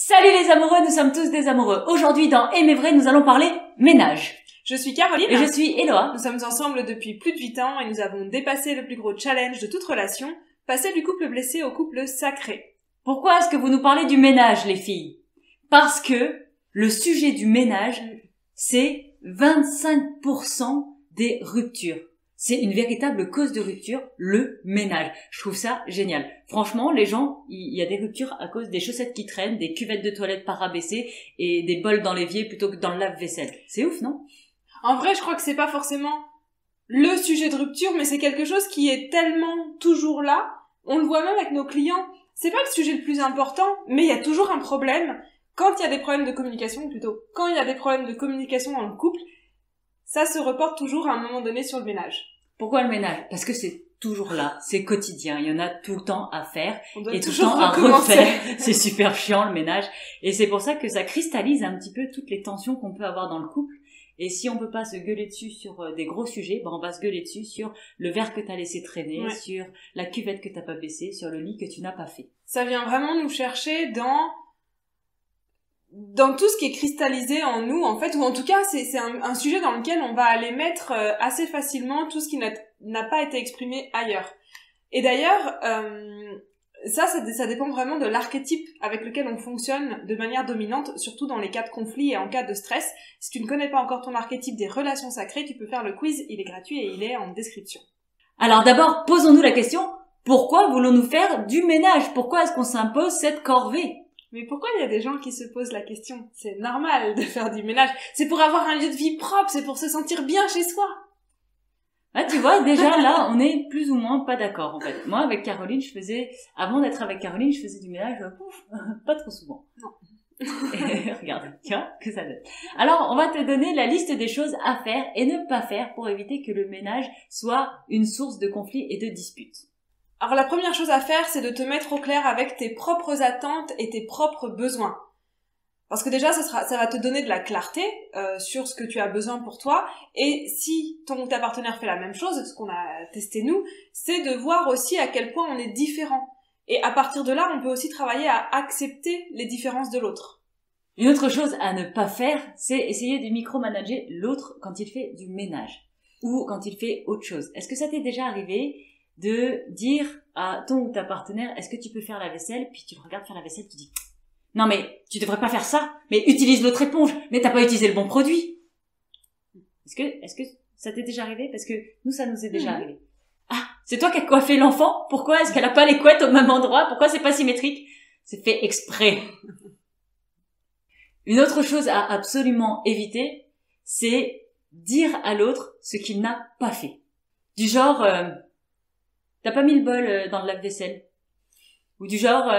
Salut les amoureux, nous sommes tous des amoureux. Aujourd'hui dans Aimer vrai, nous allons parler ménage. Je suis Caroline. Et je suis Eloa. Nous sommes ensemble depuis plus de 8 ans et nous avons dépassé le plus gros challenge de toute relation, passer du couple blessé au couple sacré. Pourquoi est-ce que vous nous parlez du ménage, les filles? Parce que le sujet du ménage, c'est 25% des ruptures. C'est une véritable cause de rupture, le ménage. Je trouve ça génial. Franchement, les gens, il y a des ruptures à cause des chaussettes qui traînent, des cuvettes de toilette pas rabaissées et des bols dans l'évier plutôt que dans le lave-vaisselle. C'est ouf, non? En vrai, je crois que c'est pas forcément le sujet de rupture, mais c'est quelque chose qui est tellement toujours là. On le voit même avec nos clients. C'est pas le sujet le plus important, mais il y a toujours un problème. Quand il y a des problèmes de communication, ou plutôt, quand il y a des problèmes de communication dans le couple, ça se reporte toujours à un moment donné sur le ménage. Pourquoi le ménage? Parce que c'est toujours là, c'est quotidien, il y en a tout le temps à faire et tout le toujours temps à recommencer. refaire. C'est super chiant le ménage et c'est pour ça que ça cristallise un petit peu toutes les tensions qu'on peut avoir dans le couple. Et si on peut pas se gueuler dessus sur des gros sujets, on va se gueuler dessus sur le verre que t'as laissé traîner, sur la cuvette que t'as pas baissée, sur le lit que tu n'as pas fait. Ça vient vraiment nous chercher dans tout ce qui est cristallisé en nous, en fait, ou en tout cas, c'est un sujet dans lequel on va aller mettre assez facilement tout ce qui n'a pas été exprimé ailleurs. Et d'ailleurs, ça dépend vraiment de l'archétype avec lequel on fonctionne de manière dominante, surtout dans les cas de conflit et en cas de stress. Si tu ne connais pas encore ton archétype des relations sacrées, tu peux faire le quiz, il est gratuit et il est en description. Alors d'abord, posons-nous la question, pourquoi voulons-nous faire du ménage? Pourquoi est-ce qu'on s'impose cette corvée? Mais pourquoi il y a des gens qui se posent la question? C'est normal de faire du ménage. C'est pour avoir un lieu de vie propre, c'est pour se sentir bien chez soi. Ah, tu vois, déjà, là, on est plus ou moins pas d'accord, en fait. Moi, avec Caroline, avant d'être avec Caroline, je faisais du ménage, pas trop souvent. Non. Et, regarde, tiens, que ça donne. Alors, on va te donner la liste des choses à faire et ne pas faire pour éviter que le ménage soit une source de conflits et de disputes. Alors la première chose à faire, c'est de te mettre au clair avec tes propres attentes et tes propres besoins. Parce que déjà, ça va te donner de la clarté sur ce que tu as besoin pour toi. Et si ton ou ta partenaire fait la même chose, ce qu'on a testé nous, c'est de voir aussi à quel point on est différents. Et à partir de là, on peut aussi travailler à accepter les différences de l'autre. Une autre chose à ne pas faire, c'est essayer de micromanager l'autre quand il fait du ménage ou quand il fait autre chose. Est-ce que ça t'est déjà arrivé de dire à ton ou ta partenaire, est-ce que tu peux faire la vaisselle? Puis tu le regardes faire la vaisselle, tu dis, non mais tu devrais pas faire ça, mais utilise l'autre éponge, mais t'as pas utilisé le bon produit. Est-ce que ça t'est déjà arrivé? Parce que nous, ça nous est déjà arrivé. Ah, c'est toi qui as coiffé l'enfant? Pourquoi est-ce qu'elle a pas les couettes au même endroit? Pourquoi c'est pas symétrique? C'est fait exprès. Une autre chose à absolument éviter, c'est dire à l'autre ce qu'il n'a pas fait. Du genre, t'as pas mis le bol dans le lave-vaisselle. Ou du genre,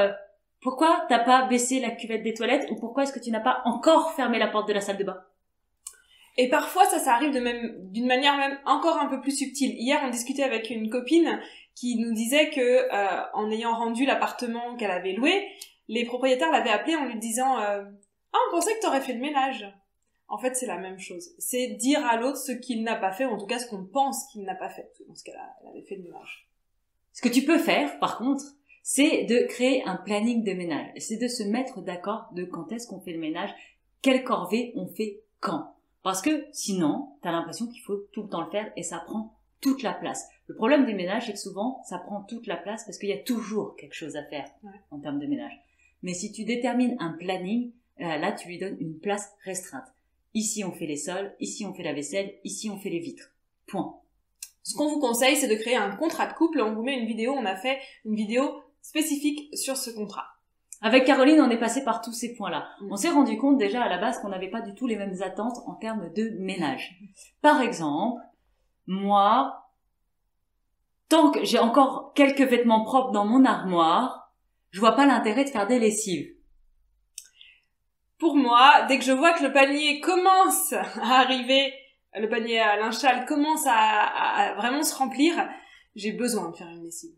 pourquoi t'as pas baissé la cuvette des toilettes? Ou pourquoi est-ce que tu n'as pas encore fermé la porte de la salle de bain? Et parfois, ça arrive d'une manière même encore un peu plus subtile. Hier, on discutait avec une copine qui nous disait que, en ayant rendu l'appartement qu'elle avait loué, les propriétaires l'avaient appelée en lui disant on pensait que t'aurais fait le ménage. En fait, c'est la même chose. C'est dire à l'autre ce qu'il n'a pas fait, ou en tout cas ce qu'on pense qu'il n'a pas fait. Dans ce cas-là, elle avait fait le ménage. Ce que tu peux faire, par contre, c'est de créer un planning de ménage. C'est de se mettre d'accord de quand est-ce qu'on fait le ménage, quelle corvée on fait quand. Parce que sinon, t'as l'impression qu'il faut tout le temps le faire et ça prend toute la place. Le problème des ménages, c'est que souvent, ça prend toute la place parce qu'il y a toujours quelque chose à faire en termes de ménage. Mais si tu détermines un planning, là, tu lui donnes une place restreinte. Ici, on fait les sols, ici, on fait la vaisselle, ici, on fait les vitres. Point. Ce qu'on vous conseille, c'est de créer un contrat de couple. On vous met une vidéo, on a fait une vidéo spécifique sur ce contrat. Avec Caroline, on est passé par tous ces points-là. On s'est rendu compte déjà à la base qu'on n'avait pas du tout les mêmes attentes en termes de ménage. Par exemple, moi, tant que j'ai encore quelques vêtements propres dans mon armoire, je vois pas l'intérêt de faire des lessives. Pour moi, dès que je vois que le panier commence à arriver, le panier à linge sale commence à vraiment se remplir, j'ai besoin de faire une lessive.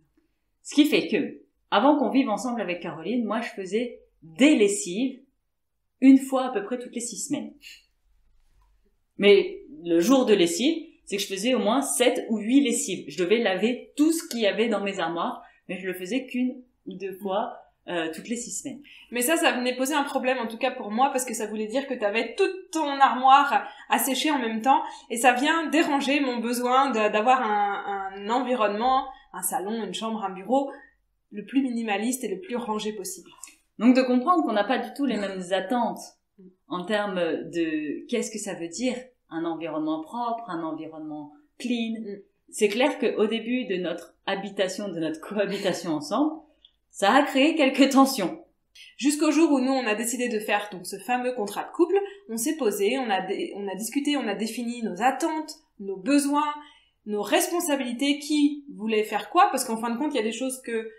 Ce qui fait que, avant qu'on vive ensemble avec Caroline, moi je faisais des lessives une fois à peu près toutes les 6 semaines. Mais le jour de lessive, c'est que je faisais au moins 7 ou 8 lessives. Je devais laver tout ce qu'il y avait dans mes armoires, mais je le faisais qu'une ou 2 fois toutes les 6 semaines. Mais ça venait poser un problème, en tout cas pour moi, parce que ça voulait dire que tu avais toute ton armoire à sécher en même temps, et ça vient déranger mon besoin d'avoir un environnement, un salon, une chambre, un bureau, le plus minimaliste et le plus rangé possible. Donc de comprendre qu'on n'a pas du tout les mêmes attentes en termes de qu'est-ce que ça veut dire un environnement propre, un environnement clean. C'est clair qu'au début de notre habitation, de notre cohabitation ensemble, ça a créé quelques tensions. Jusqu'au jour où nous, on a décidé de faire donc ce fameux contrat de couple, on s'est posé, on a discuté, on a défini nos attentes, nos besoins, nos responsabilités, qui voulait faire quoi, parce qu'en fin de compte, il y a des choses que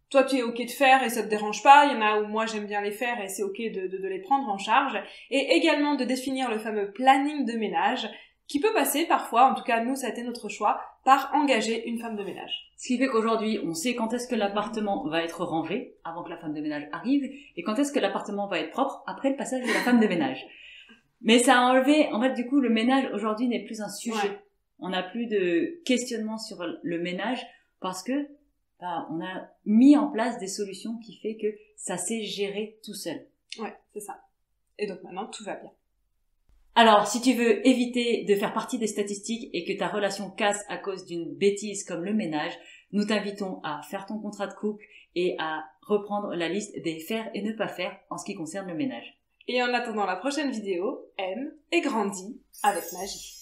toi, tu es OK de faire et ça te dérange pas, il y en a où moi, j'aime bien les faire et c'est OK de les prendre en charge, et également de définir le fameux planning de ménage, qui peut passer parfois, en tout cas nous ça a été notre choix, par engager une femme de ménage. Ce qui fait qu'aujourd'hui on sait quand est-ce que l'appartement va être rangé avant que la femme de ménage arrive et quand est-ce que l'appartement va être propre après le passage de la femme de ménage. Mais ça a enlevé, en fait du coup le ménage aujourd'hui n'est plus un sujet. Ouais. On n'a plus de questionnement sur le ménage parce que on a mis en place des solutions qui fait que ça s'est géré tout seul. Ouais, c'est ça. Et donc maintenant tout va bien. Alors, si tu veux éviter de faire partie des statistiques et que ta relation casse à cause d'une bêtise comme le ménage, nous t'invitons à faire ton contrat de couple et à reprendre la liste des faire et ne pas faire en ce qui concerne le ménage. Et en attendant la prochaine vidéo, aime et grandis avec magie.